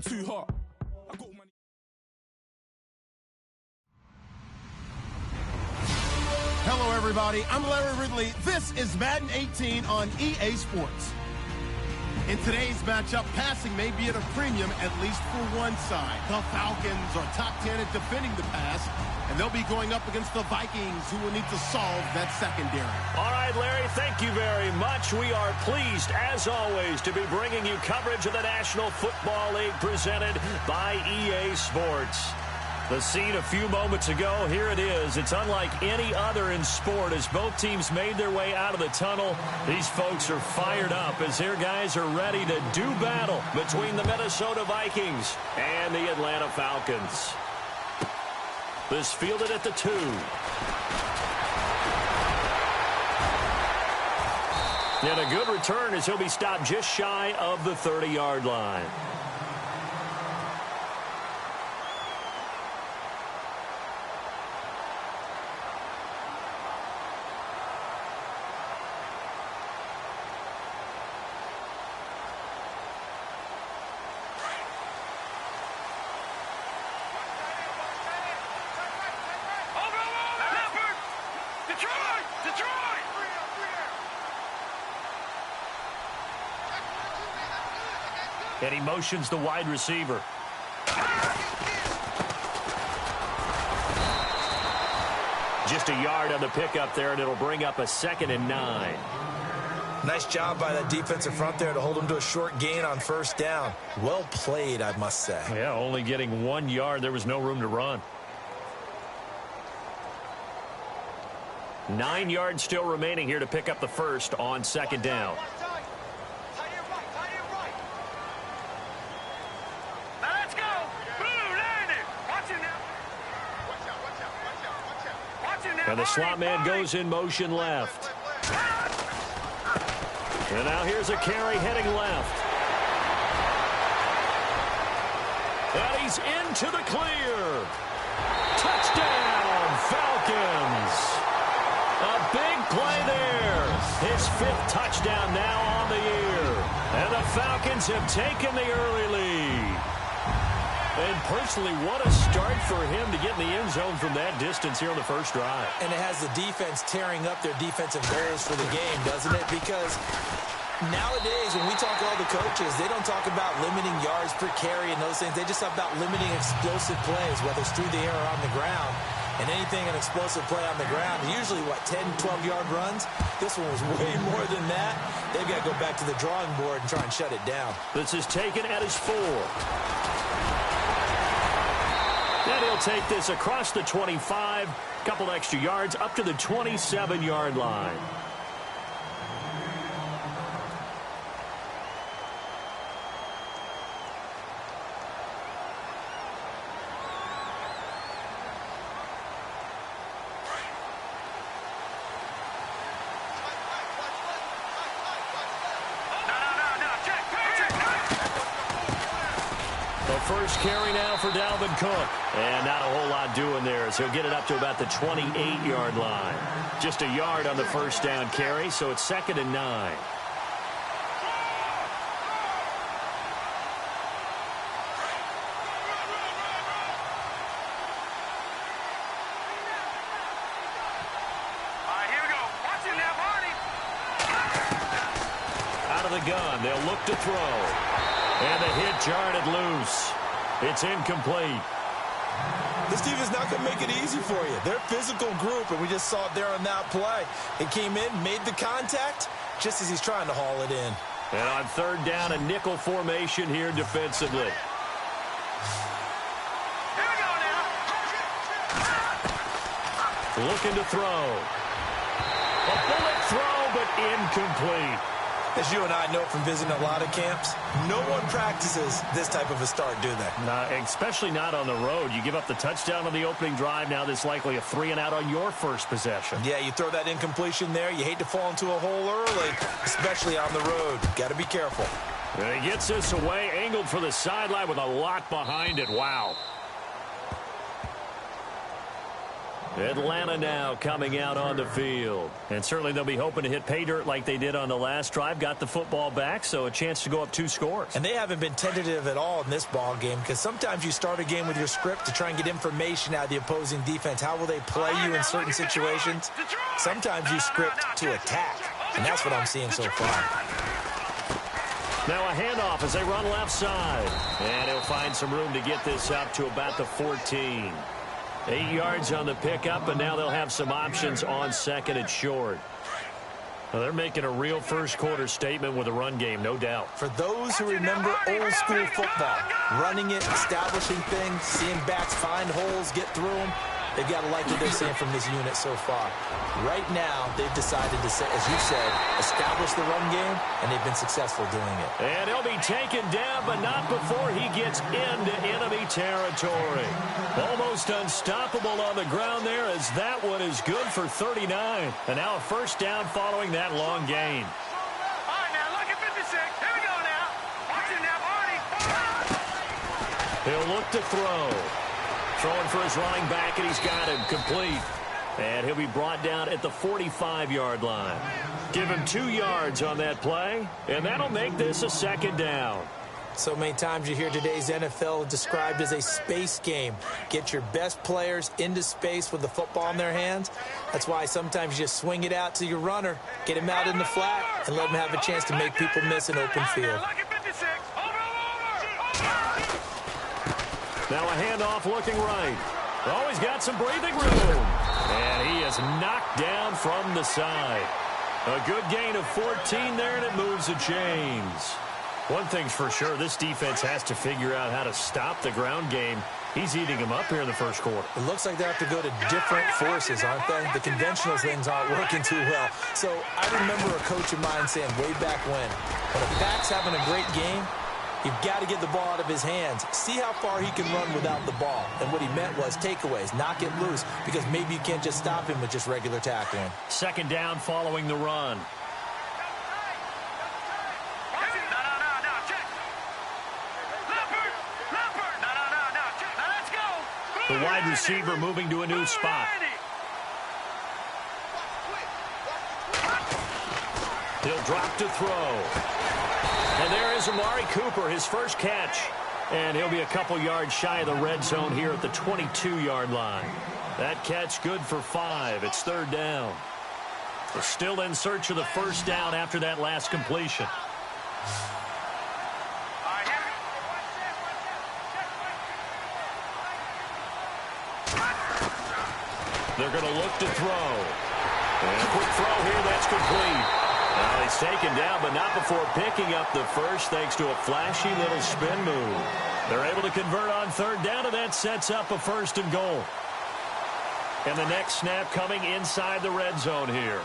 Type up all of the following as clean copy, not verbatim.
too hot. I got money. Hello, everybody. I'm Larry Ridley. This is Madden 18 on EA Sports. In today's matchup, passing may be at a premium, at least for one side. The Falcons are top 10 at defending the pass, and they'll be going up against the Vikings, who will need to solve that secondary. All right, Larry, thank you very much. We are pleased, as always, to be bringing you coverage of the National Football League presented by EA Sports. The scene a few moments ago, here it is. It's unlike any other in sport as both teams made their way out of the tunnel. These folks are fired up as their guys are ready to do battle between the Minnesota Vikings and the Atlanta Falcons. This fielded at the 2. And a good return as he'll be stopped just shy of the 30-yard line. And he motions the wide receiver. Just a yard on the pickup there, and it'll bring up a 2nd and 9. Nice job by that defensive front there to hold him to a short gain on first down. Well played, I must say. Yeah, only getting 1 yard. There was no room to run. 9 yards still remaining here to pick up the first on 2nd down. And the slot man goes in motion left. And now here's a carry heading left. And he's into the clear. Touchdown, Falcons. A big play there. His 5th touchdown now on the year. And the Falcons have taken the early lead. And personally, what a start for him to get in the end zone from that distance here on the first drive. And it has the defense tearing up their defensive goals for the game, doesn't it? Because nowadays, when we talk to all the coaches, they don't talk about limiting yards per carry and those things. They just talk about limiting explosive plays, whether it's through the air or on the ground. And anything an explosive play on the ground, usually, 10, 12-yard runs? This one was way more than that. They've got to go back to the drawing board and try and shut it down. This is taken at his 4. And he'll take this across the 25, couple extra yards, up to the 27-yard line. First carry now for Dalvin Cook. And not a whole lot doing there, so he'll get it up to about the 28-yard line. Just a yard on the first down carry, so it's 2nd and 9. Out of the gun, they'll look to throw. And the hit jarred it loose. It's incomplete. This team is not going to make it easy for you. They're a physical group, and we just saw it there on that play. It came in, made the contact, just as he's trying to haul it in. And on 3rd down, a nickel formation here defensively. Here we go now. Looking to throw. A bullet throw, but incomplete. As you and I know from visiting a lot of camps, no one practices this type of a start, do they? Especially not on the road. You give up the touchdown on the opening drive. Now there's likely a 3-and-out on your first possession. Yeah, you throw that incompletion there. You hate to fall into a hole early, especially on the road. Got to be careful. And he gets this away, angled for the sideline with a lot behind it. Wow. Atlanta now coming out on the field. And certainly they'll be hoping to hit pay dirt like they did on the last drive. Got the football back, so a chance to go up 2 scores. And they haven't been tentative at all in this ball game, because sometimes you start a game with your script to try and get information out of the opposing defense. How will they play you in certain situations? Sometimes you script to attack, and that's what I'm seeing so far. Now a handoff as they run left side. And he'll find some room to get this up to about the 14. 8 yards on the pickup, and now they'll have some options on second and short. Well, they're making a real first-quarter statement with a run game, no doubt. For those who remember old-school football, running it, establishing things, seeing backs find holes, get through them, they've got to like what they're seeing from this unit so far. Right now, they've decided to, as you said, establish the run game, and they've been successful doing it. And he'll be taken down, but not before he gets into enemy territory. Almost unstoppable on the ground there, as that one is good for 39. And now a first down following that long gain. All right, now look at 56. Here we go now. Watch it now, Barney. He'll look to throw. Throwing for his running back, and he's got him complete. And he'll be brought down at the 45-yard line. Give him 2 yards on that play, and that'll make this a second down. So many times you hear today's NFL described as a space game. Get your best players into space with the football in their hands. That's why sometimes you just swing it out to your runner, get him out in the flat, and let him have a chance to make people miss an open field. Now a handoff looking right. Oh, he's got some breathing room. And he is knocked down from the side. A good gain of 14 there, and it moves the chains. One thing's for sure, this defense has to figure out how to stop the ground game. He's eating them up here in the first quarter. It looks like they have to go to different forces, aren't they? The conventional things aren't working too well. So I remember a coach of mine saying way back when a back's having a great game, you've got to get the ball out of his hands. See how far he can run without the ball. And what he meant was takeaways, knock it loose, because maybe you can't just stop him with just regular tackling. Second down following the run. The wide receiver moving to a new spot. He'll drop to throw. And there is Amari Cooper, his first catch. And he'll be a couple yards shy of the red zone here at the 22-yard line. That catch good for 5. It's third down. They're still in search of the first down after that last completion. They're going to look to throw. And a quick throw here, that's complete. Now he's taken down, but not before picking up the first, thanks to a flashy little spin move. They're able to convert on third down, and that sets up a 1st and goal. And the next snap coming inside the red zone here.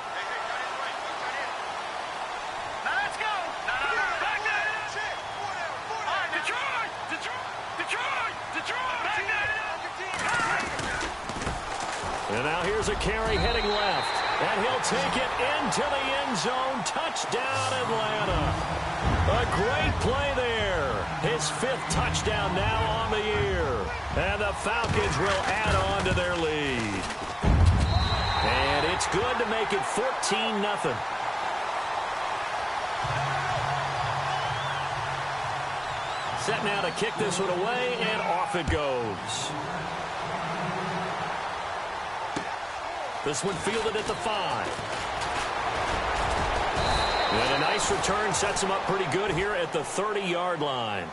And now here's a carry heading left. And he'll take it into the end zone. Touchdown, Atlanta. A great play there. His 5th touchdown now on the year. And the Falcons will add on to their lead. And it's good to make it 14-0. Set now to kick this one away, and off it goes. This one fielded at the 5. And a nice return sets him up pretty good here at the 30-yard line.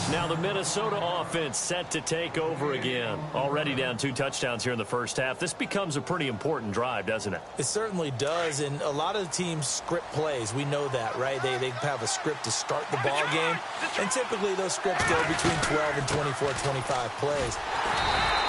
Now the Minnesota offense set to take over again. Already down 2 touchdowns here in the first half. This becomes a pretty important drive, doesn't it? It certainly does, and a lot of the teams script plays. We know that, right? They have a script to start the ball game, and typically those scripts go between 12 and 24, 25 plays.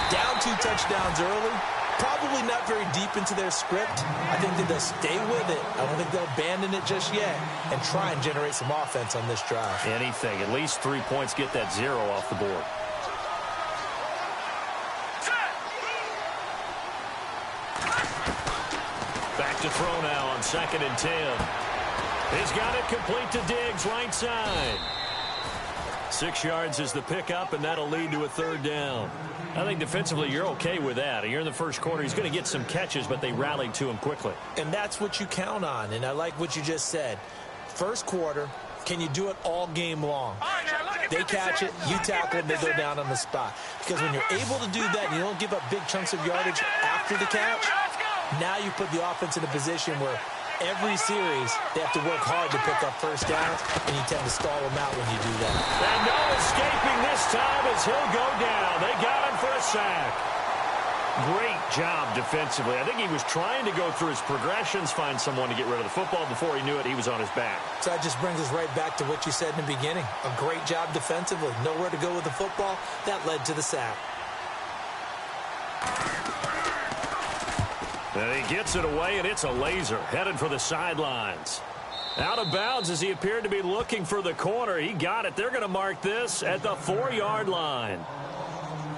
Down 2 touchdowns early. Probably not very deep into their script. I think that they'll stay with it. I don't think they'll abandon it just yet and try and generate some offense on this drive. Anything. At least 3 points, get that 0 off the board. Back to throw now on 2nd and 10. He's got it complete to Diggs, right side. 6 yards is the pickup, and that'll lead to a third down. I think defensively you're okay with that. You're in the first quarter. He's going to get some catches, but they rallied to him quickly. And that's what you count on, and I like what you just said. First quarter, can you do it all game long? They catch it, you tackle them, they go down on the spot. Because when you're able to do that and you don't give up big chunks of yardage after the catch, now you put the offense in a position where every series they have to work hard to pick up first downs, and you tend to stall them out when you do that. And no escaping this time as he'll go down. They got him for a sack. Great job defensively. I think he was trying to go through his progressions, find someone to get rid of the football. Before he knew it, he was on his back. So that just brings us right back to what you said in the beginning. A great job defensively. Nowhere to go with the football. That led to the sack. And he gets it away, and it's a laser. Headed for the sidelines. Out of bounds as he appeared to be looking for the corner. He got it. They're going to mark this at the 4-yard line.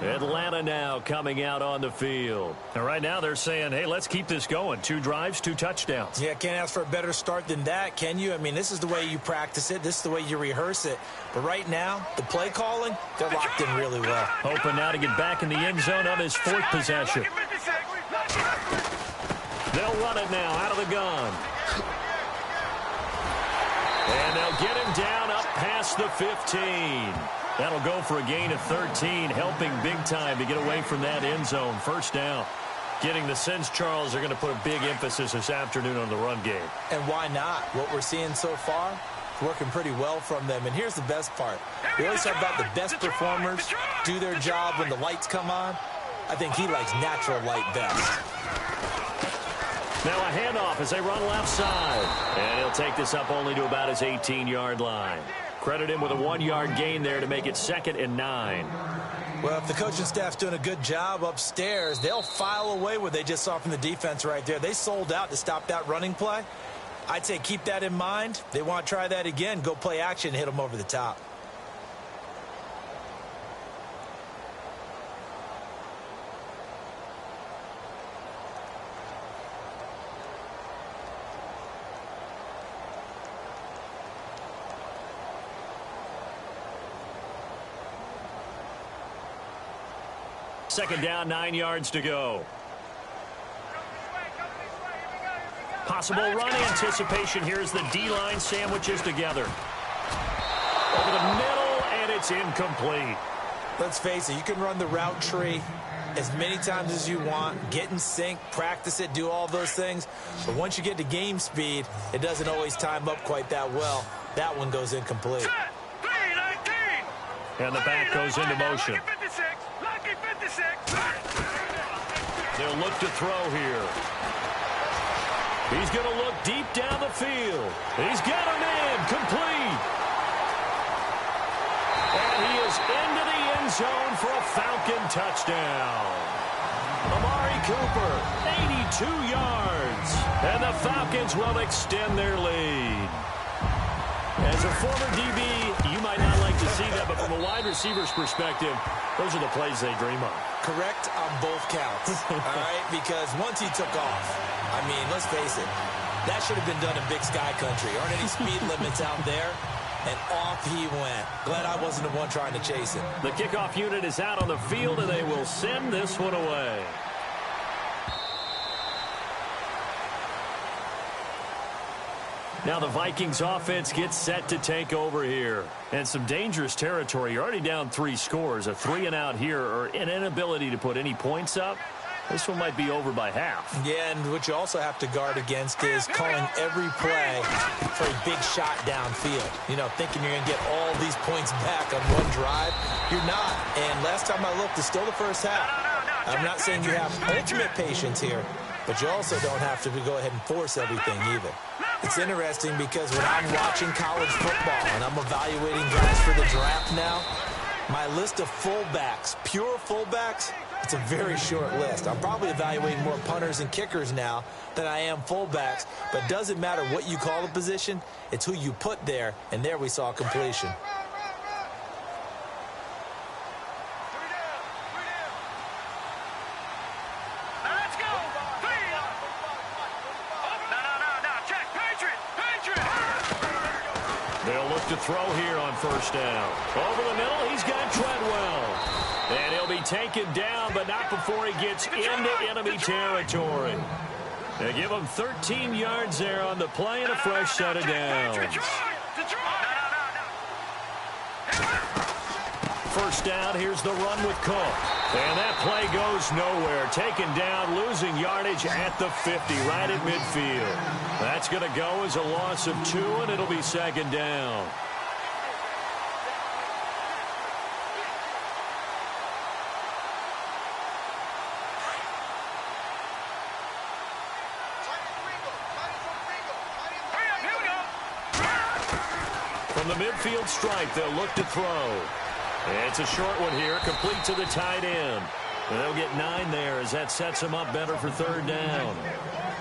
Atlanta now coming out on the field. And right now they're saying, hey, let's keep this going. 2 drives, 2 touchdowns. Yeah, can't ask for a better start than that, can you? I mean, this is the way you practice it. This is the way you rehearse it. But right now, the play calling, they're locked in really well. Hoping now to get back in the end zone on his 4th possession. They'll run it now out of the gun. And they'll get him down up past the 15. That'll go for a gain of 13, helping big time to get away from that end zone. First down. Getting the sense, Charles, they're going to put a big emphasis this afternoon on the run game. And why not? What we're seeing so far, working pretty well from them. And here's the best part. We always talk about the best performers do their job when the lights come on. I think he likes natural light best. Now a handoff as they run left side. And he'll take this up only to about his 18-yard line. Credit him with a 1-yard gain there to make it 2nd and 9. Well, if the coaching staff's doing a good job upstairs, they'll file away what they just saw from the defense right there. They sold out to stop that running play. I'd say keep that in mind. They want to try that again. Go play action, hit them over the top. Second down, 9 yards to go. Possible run anticipation. Here's the D-line sandwiches together. Over the middle, and it's incomplete. Let's face it, you can run the route tree as many times as you want, get in sync, practice it, do all those things. But once you get to game speed, it doesn't always time up quite that well. That one goes incomplete. And the back goes into motion. They'll look to throw here. He's going to look deep down the field. He's got him in, complete. And he is into the end zone for a Falcon touchdown. Amari Cooper, 82 yards. And the Falcons will extend their lead. As a former DB, you might not like to see that, but from a wide receiver's perspective, those are the plays they dream of. Correct on both counts, all right? Because once he took off, I mean, let's face it, that should have been done in Big Sky Country. Aren't any speed limits out there? And off he went. Glad I wasn't the one trying to chase him. The kickoff unit is out on the field, and they will send this one away. Now the Vikings offense gets set to take over here. And some dangerous territory. You're already down 3 scores. A 3-and-out here, or an inability to put any points up. This one might be over by half. Yeah, and what you also have to guard against is calling every play for a big shot downfield. You know, thinking you're going to get all these points back on one drive. You're not. And last time I looked, it's still the first half. I'm not saying you have ultimate patience here, but you also don't have to go ahead and force everything either. It's interesting because when I'm watching college football and I'm evaluating guys for the draft now, my list of fullbacks, pure fullbacks, it's a very short list. I'm probably evaluating more punters and kickers now than I am fullbacks, but it doesn't matter what you call the position, it's who you put there, and there we saw completion. throw here on first down. Over the middle, he's got Treadwell. And he'll be taken down, but not before he gets into enemy territory. They give him 13 yards there on the play and a fresh set of downs. First down, here's the run with Cook. And that play goes nowhere. Taken down, losing yardage at the 50, right at midfield. That's going to go as a loss of 2, and it'll be second down. From the midfield stripe, they'll look to throw. It's a short one here, complete to the tight end. And they'll get 9 there as that sets them up better for third down.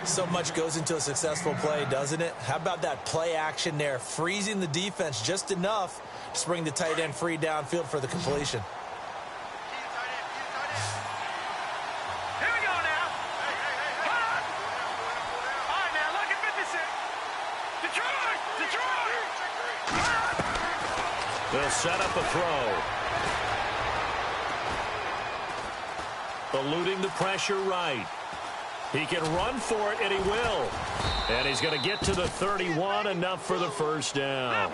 So much goes into a successful play, doesn't it? How about that play action there, freezing the defense just enough to bring the tight end free downfield for the completion. Here we go now. All right, now look at 56. Detroit! They'll set up a throw. Eluding the pressure right. He can run for it, and he will. And he's going to get to the 31, enough for the first down.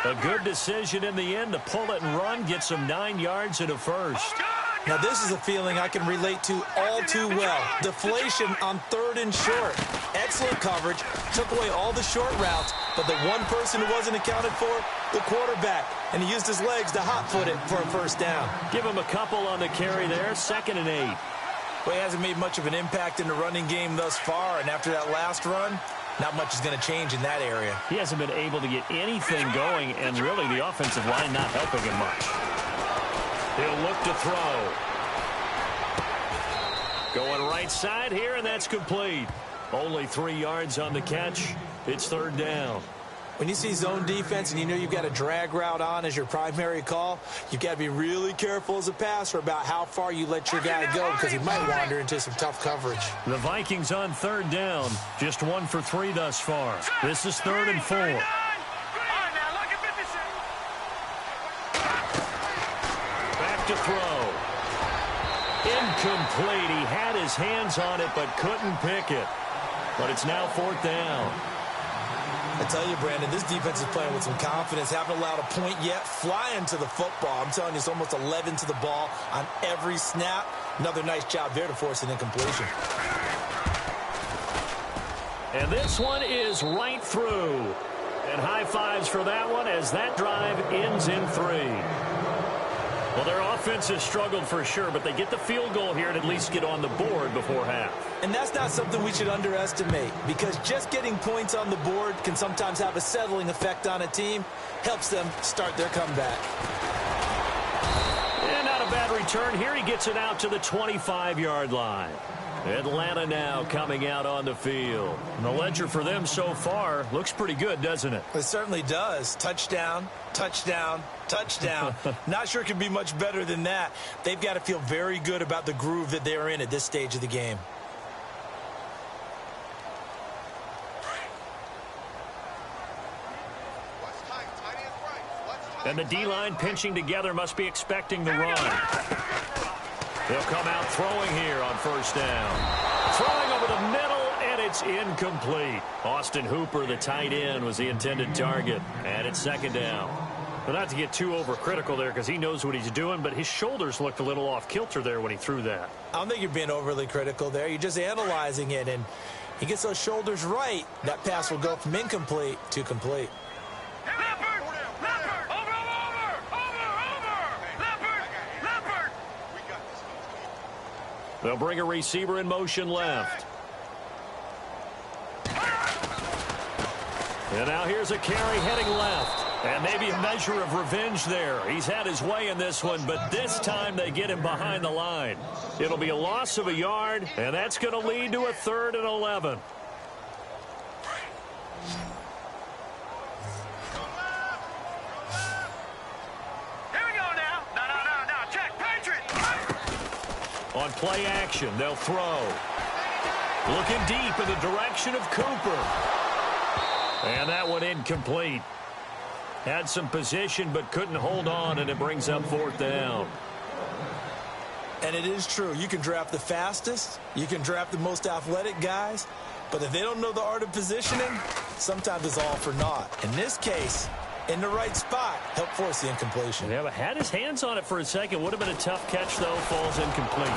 A good decision in the end to pull it and run, get some 9 yards and a first. Now, this is a feeling I can relate to all too well. Deflation on 3rd and short. Excellent coverage. Took away all the short routes, but the one person who wasn't accounted for, the quarterback. And he used his legs to hot-foot it for a first down. Give him a couple on the carry there, 2nd and 8. Well, he hasn't made much of an impact in the running game thus far, and after that last run, not much is going to change in that area. He hasn't been able to get anything going, and really the offensive line not helping him much. He'll look to throw. Going right side here, and that's complete. Only 3 yards on the catch. It's third down. When you see zone defense and you know you've got a drag route on as your primary call, you've got to be really careful as a passer about how far you let your guy go because he might wander into some tough coverage. The Vikings on third down. Just 1 for 3 thus far. This is 3rd and 4. Back to throw. Incomplete. He had his hands on it but couldn't pick it. But it's now 4th down. I tell you, Brandon, this defense is playing with some confidence. Haven't allowed a point yet. Flying to the football. I'm telling you, it's almost 11 to the ball on every snap. Another nice job there to force an incompletion. And this one is right through. And high fives for that one as that drive ends in 3. Well, their offense has struggled for sure, but they get the field goal here and at least get on the board before half. And that's not something we should underestimate, because just getting points on the board can sometimes have a settling effect on a team. Helps them start their comeback. And not a bad return here. He gets it out to the 25-yard line. Atlanta now coming out on the field. And the ledger for them so far looks pretty good, doesn't it? It certainly does. Touchdown, touchdown, touchdown. Not sure it can be much better than that. They've got to feel very good about the groove that they're in at this stage of the game. And the D-line pinching together must be expecting the run. They'll come out throwing here on first down. Throwing over the middle, and it's incomplete. Austin Hooper, the tight end, was the intended target. And it's second down. But not to get too overcritical there because he knows what he's doing, but his shoulders looked a little off kilter there when he threw that. I don't think you're being overly critical there. You're just analyzing it, and he gets those shoulders right. That pass will go from incomplete to complete. They'll bring a receiver in motion left. And now here's a carry heading left. And maybe a measure of revenge there. He's had his way in this one, but this time they get him behind the line. It'll be a loss of a yard, and that's going to lead to a 3rd and 11. On play action, they'll throw. Looking deep in the direction of Cooper. And that one incomplete. Had some position but couldn't hold on, and it brings up 4th down. And it is true. You can draft the fastest. You can draft the most athletic guys. But if they don't know the art of positioning, sometimes it's all for naught. In this case, in the right spot, help force the incompletion. Yeah, but had his hands on it for a second. Would have been a tough catch, though. Falls incomplete.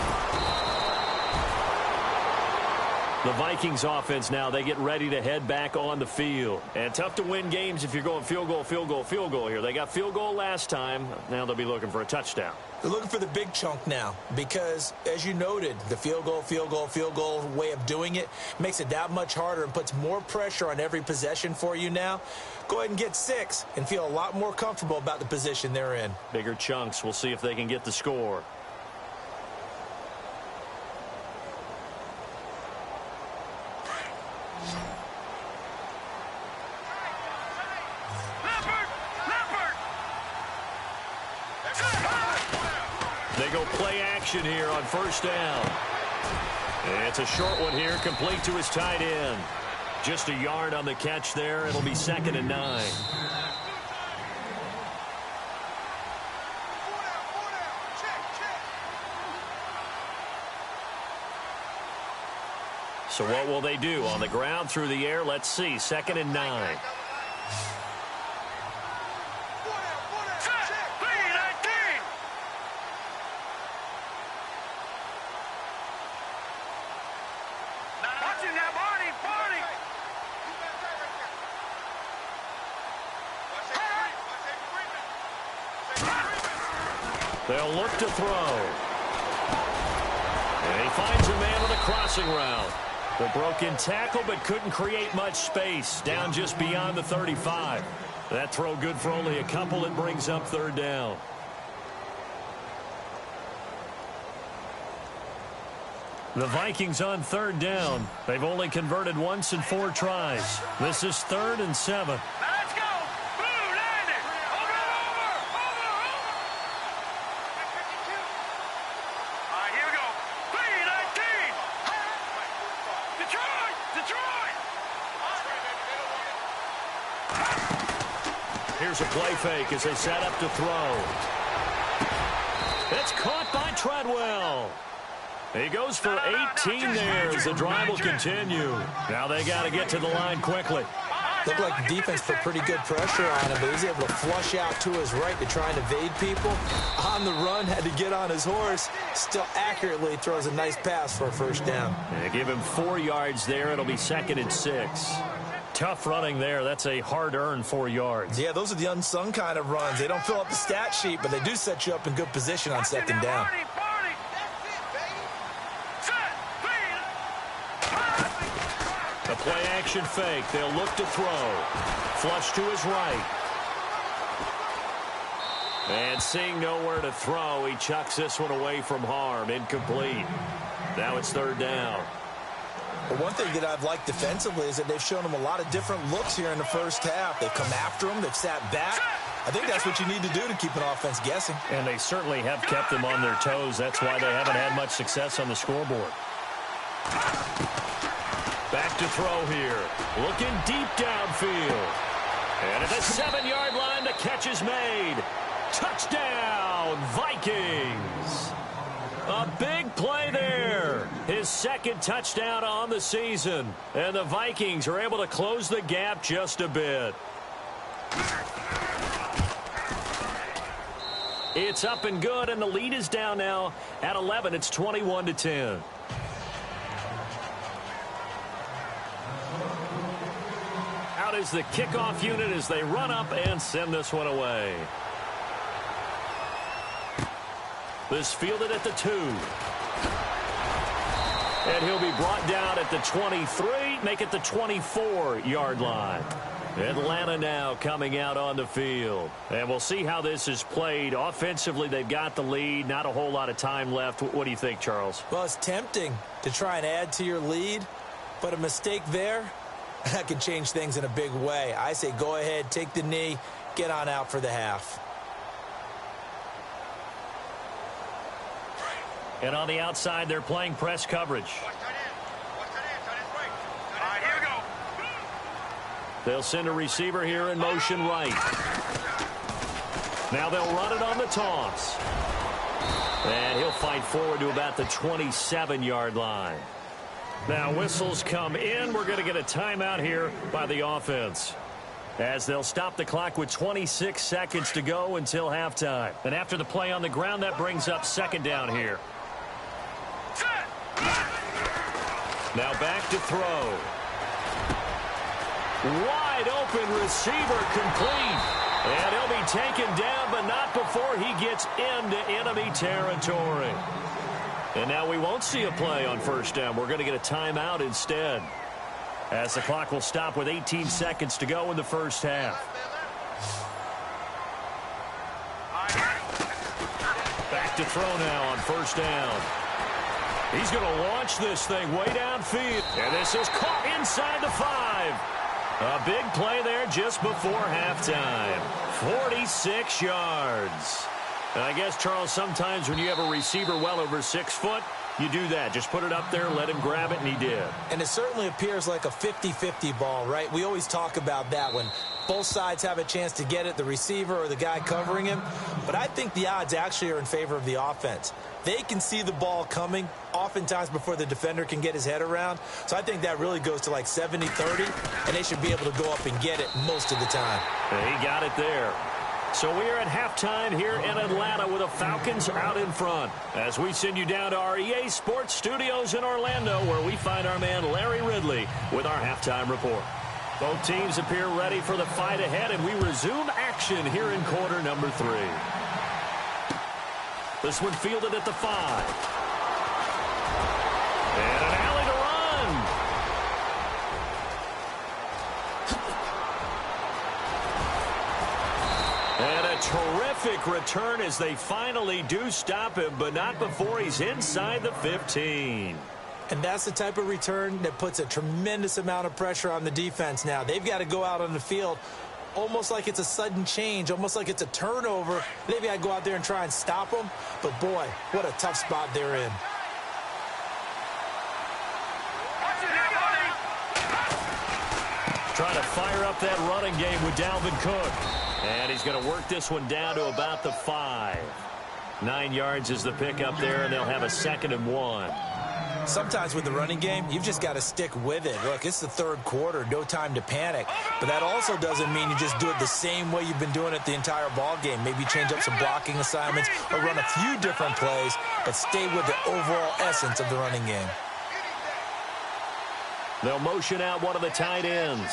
The Vikings offense now, they get ready to head back on the field. And tough to win games if you're going field goal, field goal, field goal here. They got field goal last time. Now they'll be looking for a touchdown. They're looking for the big chunk now because, as you noted, the field goal way of doing it makes it that much harder and puts more pressure on every possession for you now. Go ahead and get 6 and feel a lot more comfortable about the position they're in. Bigger chunks. We'll see if they can get the score. They go play action here on 1st down. It's a short one here, complete to his tight end. Just a yard on the catch there. It'll be 2nd and 9. So what will they do? On the ground, through the air? Let's see. 2nd and 9. They'll look to throw. And he finds a man with a crossing route. The broken tackle, but couldn't create much space. Down just beyond the 35. That throw good for only a couple. It brings up 3rd down. The Vikings on 3rd down. They've only converted once in 4 tries. This is 3rd and 7. Here's a play fake as they set up to throw. It's caught by Treadwell. He goes for 18 there as the drive will continue. Now they got to get to the line quickly. Looked like the defense put pretty good pressure on him, but he's able to flush out to his right to try and evade people. On the run, had to get on his horse. Still accurately throws a nice pass for a 1st down. And give him 4 yards there. It'll be 2nd and 6. Tough running there. That's a hard-earned 4 yards. Yeah, those are the unsung kind of runs. They don't fill up the stat sheet, but they do set you up in good position on 2nd down. The play-action fake. They'll look to throw. Flush to his right. And seeing nowhere to throw, he chucks this one away from harm. Incomplete. Now it's 3rd down. But one thing that I've liked defensively is that they've shown him a lot of different looks here in the 1st half. They've come after him. They've sat back. I think that's what you need to do to keep an offense guessing. And they certainly have kept them on their toes. That's why they haven't had much success on the scoreboard. Back to throw here. Looking deep downfield. And at the 7-yard line, the catch is made. Touchdown, Vikings. A big play there. His 2nd touchdown on the season. And the Vikings are able to close the gap just a bit. It's up and good, and the lead is down now at 11. It's 21-10. Out is the kickoff unit as they run up and send this one away. This fielded at the 2. And he'll be brought down at the 23, make it the 24-yard line. Atlanta now coming out on the field. And we'll see how this is played. Offensively, they've got the lead. Not a whole lot of time left. What do you think, Charles? Well, it's tempting to try and add to your lead, but a mistake there, that can change things in a big way. I say go ahead, take the knee, get on out for the half. And on the outside, they're playing press coverage. They'll send a receiver here in motion right. Now they'll run it on the toss. And he'll fight forward to about the 27-yard line. Now whistles come in. We're going to get a timeout here by the offense, as they'll stop the clock with 26 seconds to go until halftime. And after the play on the ground, that brings up second down here. Now back to throw. Wide open receiver, complete. And he'll be taken down, but not before he gets into enemy territory. And now we won't see a play on first down. We're going to get a timeout instead, as the clock will stop with 18 seconds to go in the first half. Back to throw now on first down. He's going to launch this thing way downfield. And this is caught inside the 5. A big play there just before halftime. 46 yards. And I guess, Charles, sometimes when you have a receiver well over 6 foot, you do that. Just put it up there, let him grab it, and he did. And it certainly appears like a 50-50 ball, right? We always talk about that when both sides have a chance to get it, the receiver or the guy covering him. But I think the odds actually are in favor of the offense. They can see the ball coming oftentimes before the defender can get his head around. So I think that really goes to like 70-30, and they should be able to go up and get it most of the time. And he got it there. So we are at halftime here in Atlanta with the Falcons out in front, as we send you down to our EA Sports Studios in Orlando, where we find our man Larry Ridley with our halftime report. Both teams appear ready for the fight ahead, and we resume action here in quarter number 3. This one fielded at the 5. And an alley to run. And a terrific return as they finally do stop him, but not before he's inside the 15. And that's the type of return that puts a tremendous amount of pressure on the defense now. They've got to go out on the field almost like it's a sudden change, almost like it's a turnover. They've got to go out there and try and stop them. But, boy, what a tough spot they're in. Trying to fire up that running game with Dalvin Cook. And he's going to work this one down to about the 5. 9 yards is the pickup there, and they'll have a 2nd and 1. Sometimes with the running game, you've just got to stick with it. Look, it's the third quarter, no time to panic. But that also doesn't mean you just do it the same way you've been doing it the entire ball game. Maybe change up some blocking assignments or run a few different plays, but stay with the overall essence of the running game. They'll motion out one of the tight ends.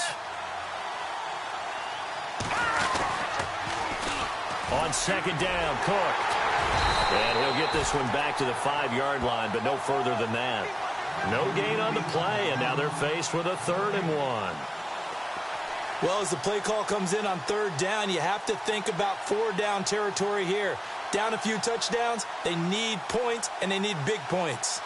On second down, Cook. And he'll get this one back to the 5-yard line, but no further than that. No gain on the play, and now they're faced with a 3rd and 1. Well, as the play call comes in on 3rd down, you have to think about 4-down territory here. Down a few touchdowns, they need points, and they need big points.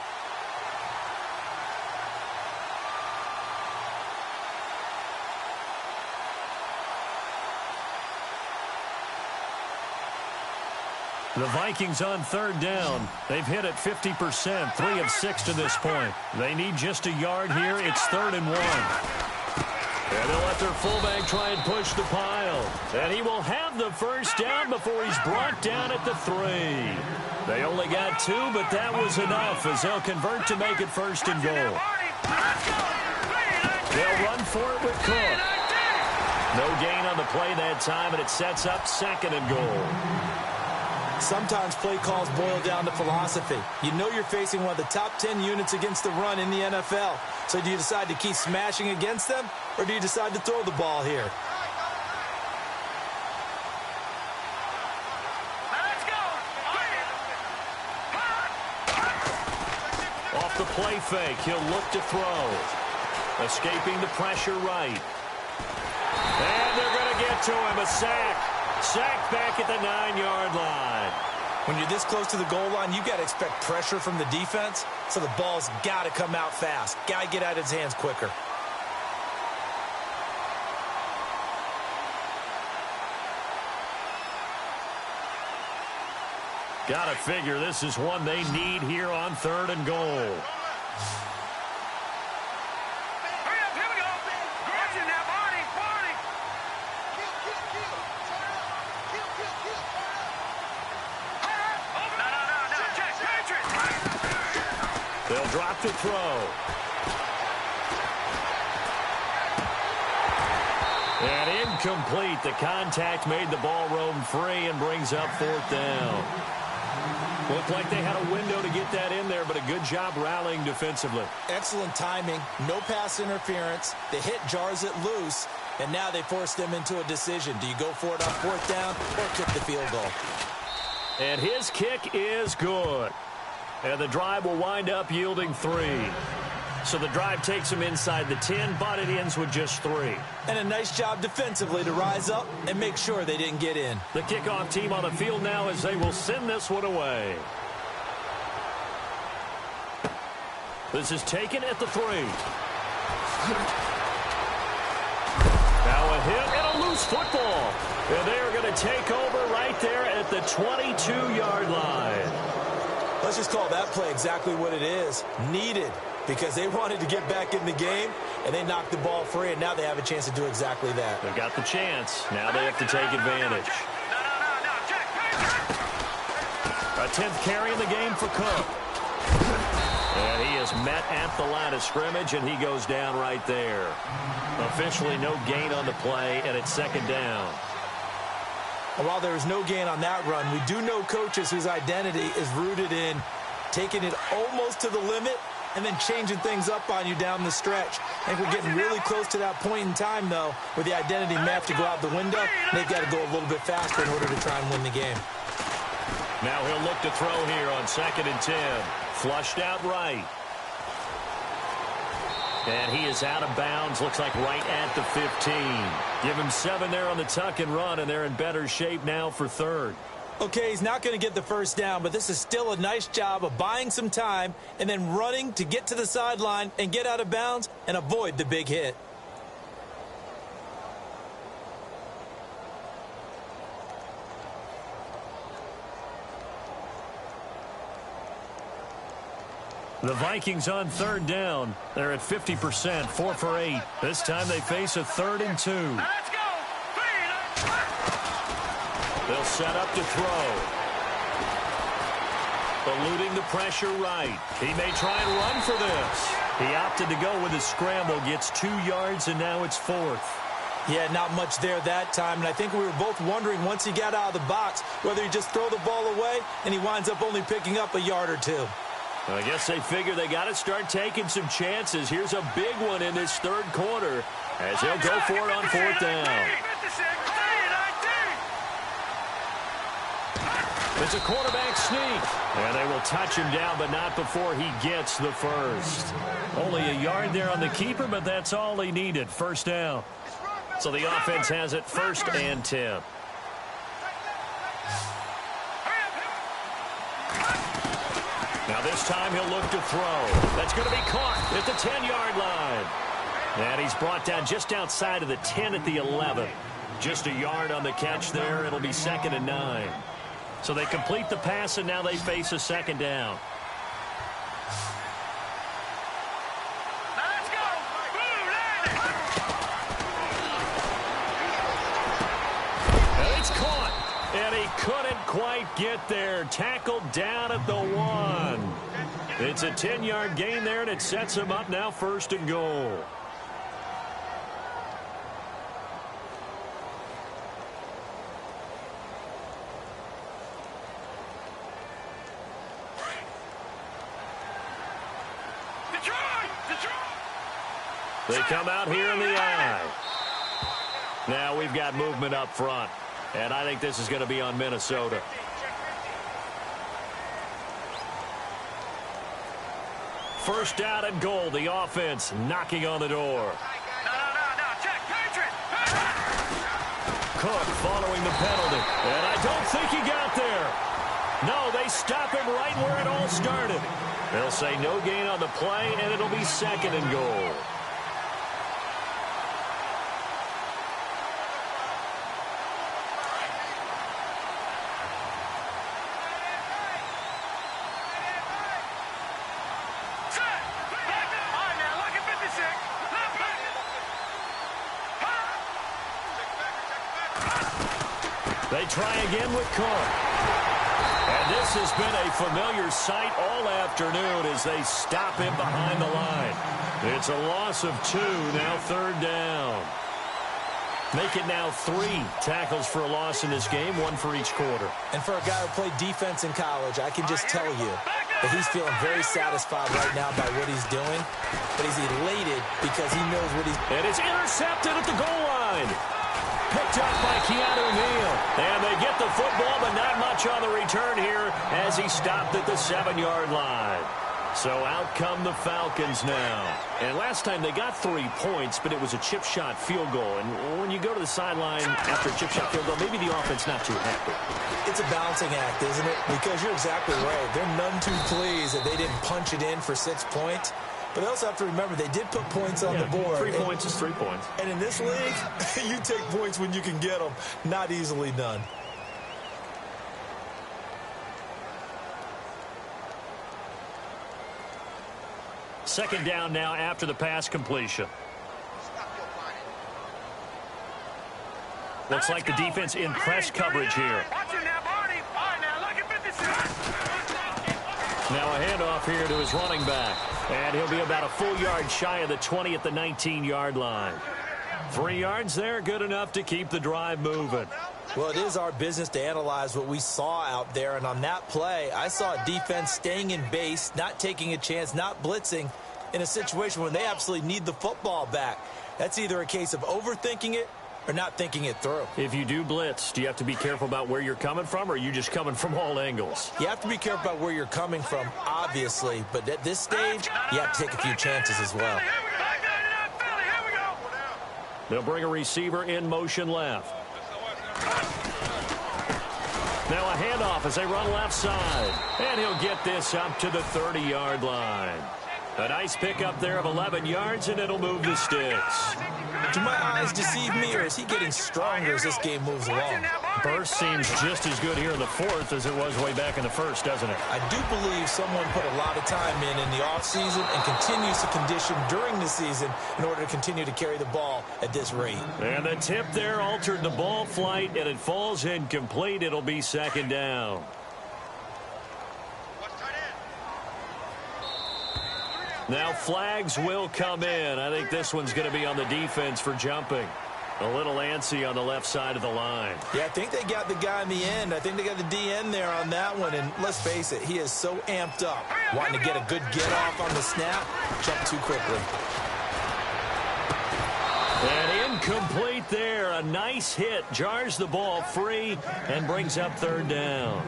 The Vikings on 3rd down. They've hit it 50%, 3 of 6 to this point. They need just a yard here. It's 3rd and 1. And they'll let their fullback try and push the pile. And he will have the first down before he's brought down at the 3. They only got 2, but that was enough as they'll convert to make it 1st and goal. They'll run for it with Cook. No gain on the play that time, and it sets up 2nd and goal. Sometimes play calls boil down to philosophy. You know you're facing one of the top 10 units against the run in the NFL. So do you decide to keep smashing against them, or do you decide to throw the ball here? Off the play fake, he'll look to throw. Escaping the pressure right. And they're going to get to him, a sack. Sacked back at the 9-yard line. When you're this close to the goal line, you've got to expect pressure from the defense, so the ball's got to come out fast. Got to get out of his hands quicker. Got to figure this is one they need here on 3rd and goal. They'll drop to throw. And incomplete. The contact made the ball roam free and brings up 4th down. Looked like they had a window to get that in there, but a good job rallying defensively. Excellent timing. No pass interference. The hit jars it loose, and now they force them into a decision. Do you go for it on 4th down or kick the field goal? And his kick is good. And the drive will wind up yielding 3. So the drive takes him inside the 10, but it ends with just 3. And a nice job defensively to rise up and make sure they didn't get in. The kickoff team on the field now as they will send this one away. This is taken at the 3. Now a hit and a loose football. And they are going to take over right there at the 22-yard line. Let's just call that play exactly what it is. Needed. Because they wanted to get back in the game, and they knocked the ball free, and now they have a chance to do exactly that. They've got the chance. Now they have to take advantage. A 10th carry in the game for Cook. And he is met at the line of scrimmage, and he goes down right there. Officially no gain on the play, and it's 2nd down. And while there is no gain on that run, we do know coaches whose identity is rooted in taking it almost to the limit and then changing things up on you down the stretch. I think we're getting really close to that point in time, though, where the identity may have to go out the window. They've got to go a little bit faster in order to try and win the game. Now he'll look to throw here on 2nd and 10. Flushed out right. And he is out of bounds, looks like right at the 15. Give him 7 there on the tuck and run, and they're in better shape now for 3rd. Okay, he's not going to get the 1st down, but this is still a nice job of buying some time and then running to get to the sideline and get out of bounds and avoid the big hit. The Vikings on 3rd down. They're at 50%, 4 for 8. This time they face a 3rd and 2. Let's go. They'll set up to throw. Eluding the pressure right. He may try and run for this. He opted to go with his scramble, gets 2 yards, and now it's 4th. Yeah, not much there that time, and I think we were both wondering once he got out of the box whether he'd just throw the ball away, and he winds up only picking up a yard or 2. Well, I guess they figure they got to start taking some chances. Here's a big one in this 3rd quarter as he'll go for it on 4th down. It's a quarterback sneak. And they will touch him down, but not before he gets the 1st. Only a yard there on the keeper, but that's all he needed. 1st down. So the offense has it 1st and 10. Now this time he'll look to throw. That's going to be caught at the 10-yard line. And he's brought down just outside of the 10 at the 11. Just a yard on the catch there. It'll be 2nd and 9. So they complete the pass, and now they face a 2nd down. Let's go. And it's caught. And he couldn't quite get there. Tackled down at the 1. It's a 10-yard gain there, and it sets him up now 1st and goal. They come out here in the eye. Now we've got movement up front. And I think this is going to be on Minnesota. First down and goal. The offense knocking on the door. No. Check. Patriot. Cook following the penalty. And I don't think he got there. No, they stop him right where it all started. They'll say no gain on the play, and it'll be 2nd and goal. They try again with Cook. And this has been a familiar sight all afternoon as they stop him behind the line. It's a loss of 2, now third down. Make it now 3 tackles for a loss in this game, 1 for each quarter. And for a guy who played defense in college, I can just tell you that he's feeling very satisfied right now by what he's doing. But he's elated because he knows what he's... And it's intercepted at the goal line. Picked up by Keanu Neal. And they get the football, but not much on the return here as he stopped at the 7-yard line. So out come the Falcons now. And last time they got 3 points, but it was a chip shot field goal. And when you go to the sideline after a chip shot field goal, maybe the offense not too happy. It's a balancing act, isn't it? Because you're exactly right. They're none too pleased that they didn't punch it in for 6 points. But they also have to remember they did put points on the board. 3 points is 3 points. And in this league, you take points when you can get them. Not easily done. Second down now after the pass completion. Looks like the defense in press coverage here. Now a handoff here to his running back. And he'll be about a full yard shy of the 20 at the 19-yard line. 3 yards there, good enough to keep the drive moving. Well, it is our business to analyze what we saw out there. And on that play, I saw a defense staying in base, not taking a chance, not blitzing in a situation where they absolutely need the football back. That's either a case of overthinking it or not thinking it through. If you do blitz, do you have to be careful about where you're coming from, or are you just coming from all angles? You have to be careful about where you're coming from, obviously. But at this stage, you have to take a few chances as well. They'll bring a receiver in motion left. Now a handoff as they run left side. And he'll get this up to the 30-yard line. A nice pickup there of 11 yards, and it'll move the sticks. Do my eyes deceive me, or is he getting stronger as this game moves along? Burst seems just as good here in the fourth as it was way back in the first, doesn't it? I do believe someone put a lot of time in the offseason and continues to condition during the season in order to continue to carry the ball at this rate. And the tip there altered the ball flight, and it falls incomplete. It'll be second down. Now flags will come in. I think this one's going to be on the defense for jumping. A little antsy on the left side of the line. Yeah, I think they got the guy in the end. I think they got the DN there on that one. And let's face it, he is so amped up. Wanting to get a good get-off on the snap, jump too quickly. And incomplete there. A nice hit. Jars the ball free and brings up third down.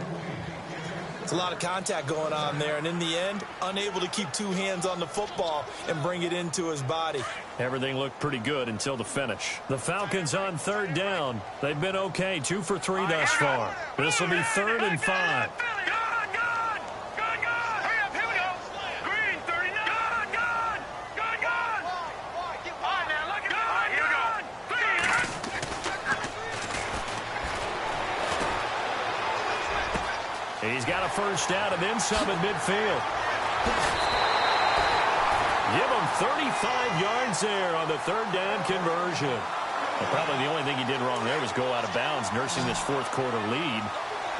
It's a lot of contact going on there, and in the end, unable to keep 2 hands on the football and bring it into his body. Everything looked pretty good until the finish. The Falcons on third down. They've been okay, 2 for 3 thus far. This will be 3rd and 5. He's got a first down and then some at midfield. Give him 35 yards there on the third down conversion. Well, probably the only thing he did wrong there was go out of bounds, nursing this fourth quarter lead.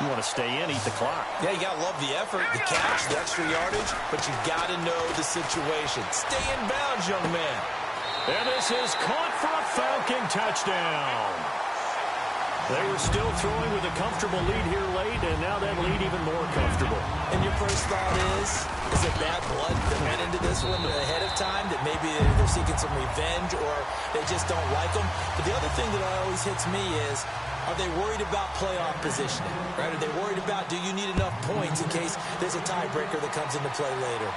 You want to stay in, eat the clock. Yeah, you got to love the effort, the catch, the extra yardage, but you got to know the situation. Stay in bounds, young man. And this is caught for a Falcon touchdown. They were still throwing with a comfortable lead here late, and now that lead even more comfortable. And your first thought is it bad blood that went into this one ahead of time, that maybe they're seeking some revenge or they just don't like them? But the other thing that always hits me is, are they worried about playoff positioning? Right? Are they worried about, do you need enough points in case there's a tiebreaker that comes into play later?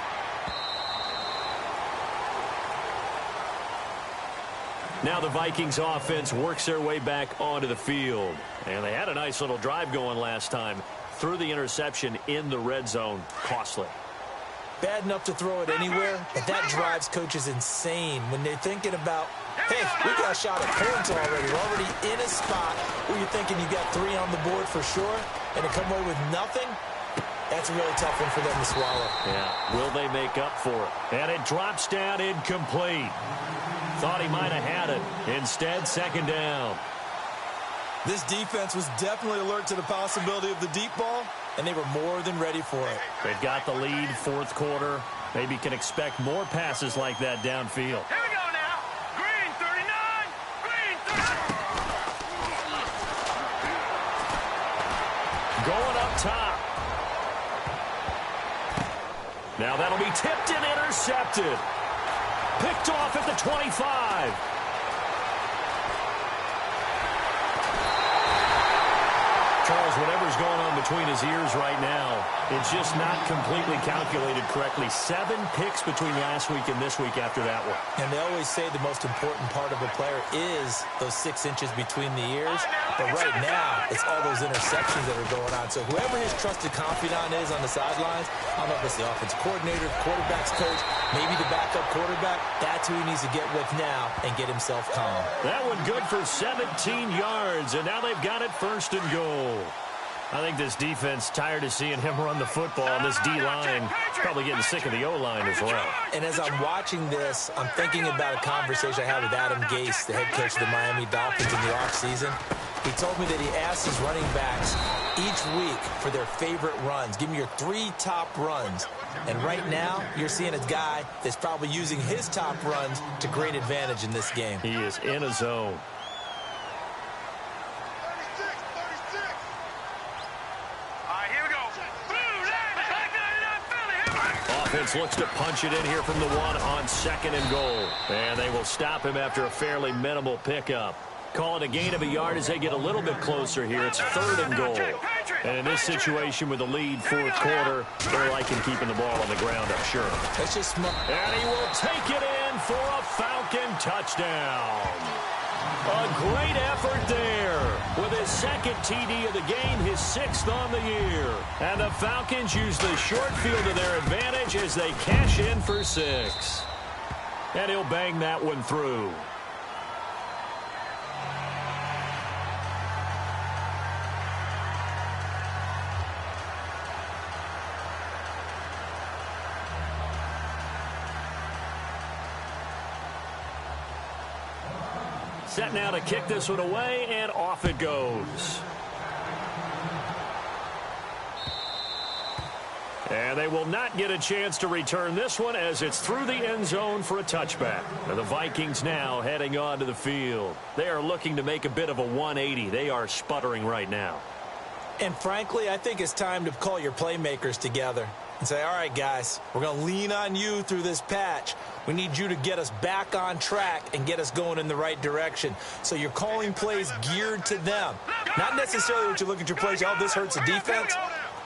Now the Vikings offense works their way back onto the field. And they had a nice little drive going last time. Threw the interception in the red zone. Costly. Bad enough to throw it anywhere, but that drives coaches insane when they're thinking about, hey, we got a shot at points already. We're already in a spot where you're thinking you got 3 on the board for sure, and to come away with nothing, that's a really tough one for them to swallow. Yeah, will they make up for it? And it drops down incomplete. Thought he might have had it. Instead, second down. This defense was definitely alert to the possibility of the deep ball, and they were more than ready for it. They've got the lead, fourth quarter. Maybe can expect more passes like that downfield. Here we go now. Green 39. Green 39. Going up top. Now that'll be tipped and intercepted. Picked off at the 25. Charles, whatever's going on between his ears right now, it's just not completely calculated correctly. 7 picks between last week and this week after that one. And they always say the most important part of a player is those 6 inches between the ears. But right now, it's all those interceptions that are going on. So whoever his trusted confidant is on the sidelines, I don't know if it's the offensive coordinator, quarterback's coach, maybe the backup quarterback, that's who he needs to get with now and get himself calm. That one good for 17 yards, and now they've got it first and goal. I think this defense tired of seeing him run the football, and this D-line probably getting sick of the O-line as well. And as I'm watching this, I'm thinking about a conversation I had with Adam Gase, the head coach of the Miami Dolphins in the offseason. He told me that he asked his running backs each week for their favorite runs. Give me your 3 top runs. And right now, you're seeing a guy that's probably using his top runs to great advantage in this game. He is in a zone. Offense looks to punch it in here from the 1 on second and goal. And they will stop him after a fairly minimal pickup. Call it a gain of a yard as they get a little bit closer here. It's third and goal. And in this situation with the lead, fourth quarter, they're liking keeping the ball on the ground, I'm sure. That's just smart. And he will take it in for a Falcon touchdown. A great effort there with his second TD of the game, his 6th on the year. And the Falcons use the short field to their advantage as they cash in for 6. And he'll bang that one through. Set now to kick this one away, and off it goes. And they will not get a chance to return this one as it's through the end zone for a touchback. And the Vikings now heading onto the field. They are looking to make a bit of a 180. They are sputtering right now. And frankly, I think it's time to call your playmakers together and say, all right, guys, we're going to lean on you through this patch. We need you to get us back on track and get us going in the right direction. So you're calling plays geared to them. Not necessarily what you look at your plays, oh, this hurts the defense.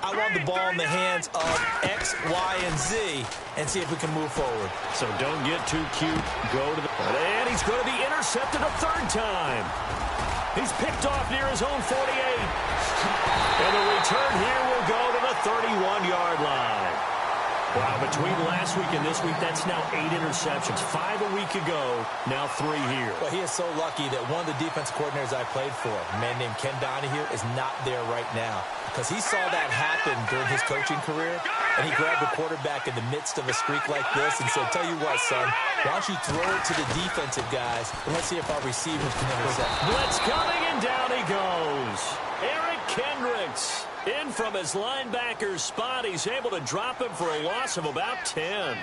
I want the ball in the hands of X, Y, and Z and see if we can move forward. So don't get too cute. Go to the... And he's going to be intercepted a 3rd time. He's picked off near his own 48. And the return here will go to the 31-yard line. Wow, between last week and this week, that's now 8 interceptions. 5 a week ago, now 3 here. Well, he is so lucky that one of the defensive coordinators I played for, a man named Ken Donahue, is not there right now. Because he saw that happen during his coaching career, and he grabbed the quarterback in the midst of a streak like this and said, tell you what, son, why don't you throw it to the defensive guys, and let's see if our receivers can intercept. Blitz coming, and down he goes. Eric Kendricks in from his linebacker's spot. He's able to drop him for a loss of about 10.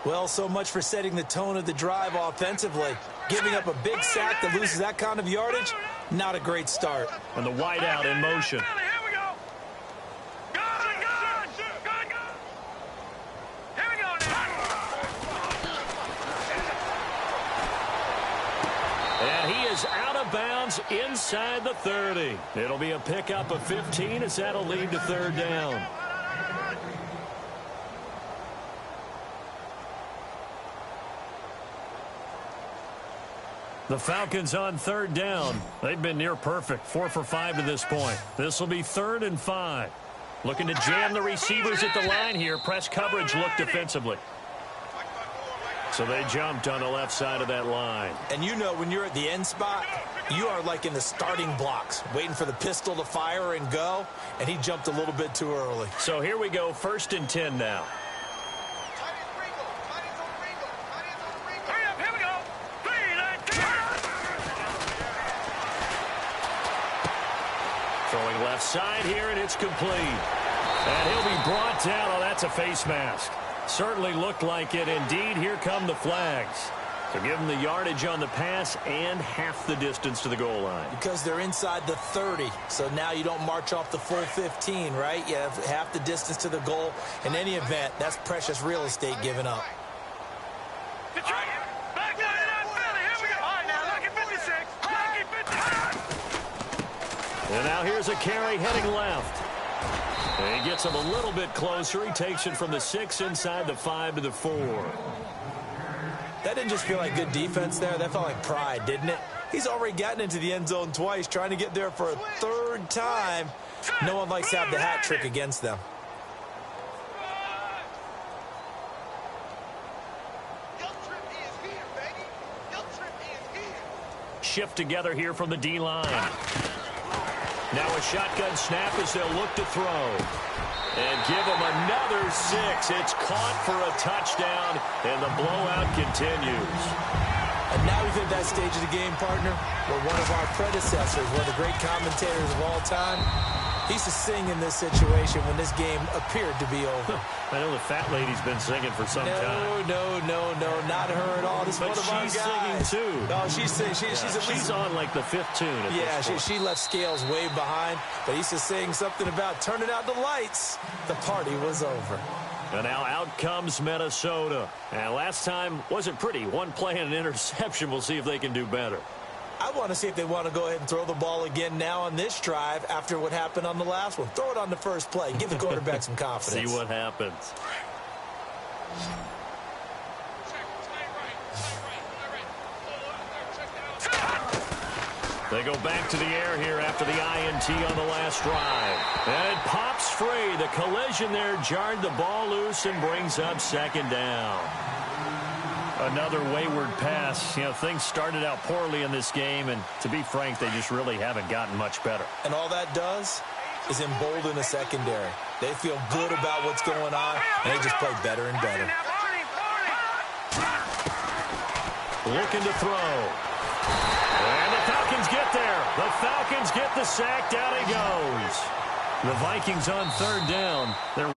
Well, so much for setting the tone of the drive offensively. Giving up a big sack that loses that kind of yardage, not a great start. And the wideout in motion. And he is out of bounds inside the 30. It'll be a pickup of 15 as that'll lead to 3rd down. The Falcons on 3rd down. They've been near perfect, 4 for 5 to this point. This will be 3rd and 5. Looking to jam the receivers at the line here. Press coverage look defensively. So they jumped on the left side of that line. And you know when you're at the end spot, you are like in the starting blocks, waiting for the pistol to fire and go, and he jumped a little bit too early. So here we go, 1st and 10 now. outside here, and it's complete. And he'll be brought down. Oh, that's a face mask. Certainly looked like it. Indeed, here come the flags. So give them the yardage on the pass and half the distance to the goal line. Because they're inside the 30, so now you don't march off the full 15, right? You have half the distance to the goal. In any event, that's precious real estate given up. Back down in Philly. Here we go. All right, now look at 56. Look at 50. And now here's a carry heading left. And he gets him a little bit closer. He takes it from the 6 inside the 5 to the 4. That didn't just feel like good defense there. That felt like pride, didn't it? He's already gotten into the end zone twice, trying to get there for a third time. No one likes to have the hat trick against them. Shift together here from the D-line. Now a shotgun snap as they'll look to throw. And give him another 6. It's caught for a touchdown, and the blowout continues. And now we've hit that stage of the game, partner, where one of our predecessors, one of the great commentators of all time, he used to sing in this situation when this game appeared to be over. I know the fat lady's been singing for some time. No, not her at all. This is one of our guys. She's singing too. No, she's singing. She's on like the 5th tune at this point. She left Scales way behind, but he used to sing something about turning out the lights. The party was over. And now out comes Minnesota. And last time wasn't pretty. One play and an interception. We'll see if they can do better. I want to see if they want to go ahead and throw the ball again now on this drive after what happened on the last one. Throw it on the first play. Give the quarterback some confidence. See what happens. They go back to the air here after the INT on the last drive. And it pops free. The collision there jarred the ball loose and brings up 2nd down. Another wayward pass. You know, things started out poorly in this game, and to be frank, they just really haven't gotten much better. And all that does is embolden the secondary. They feel good about what's going on, and they just play better and better. Looking to throw. And the Falcons get there. The Falcons get the sack. Down he goes. The Vikings on 3rd down. They're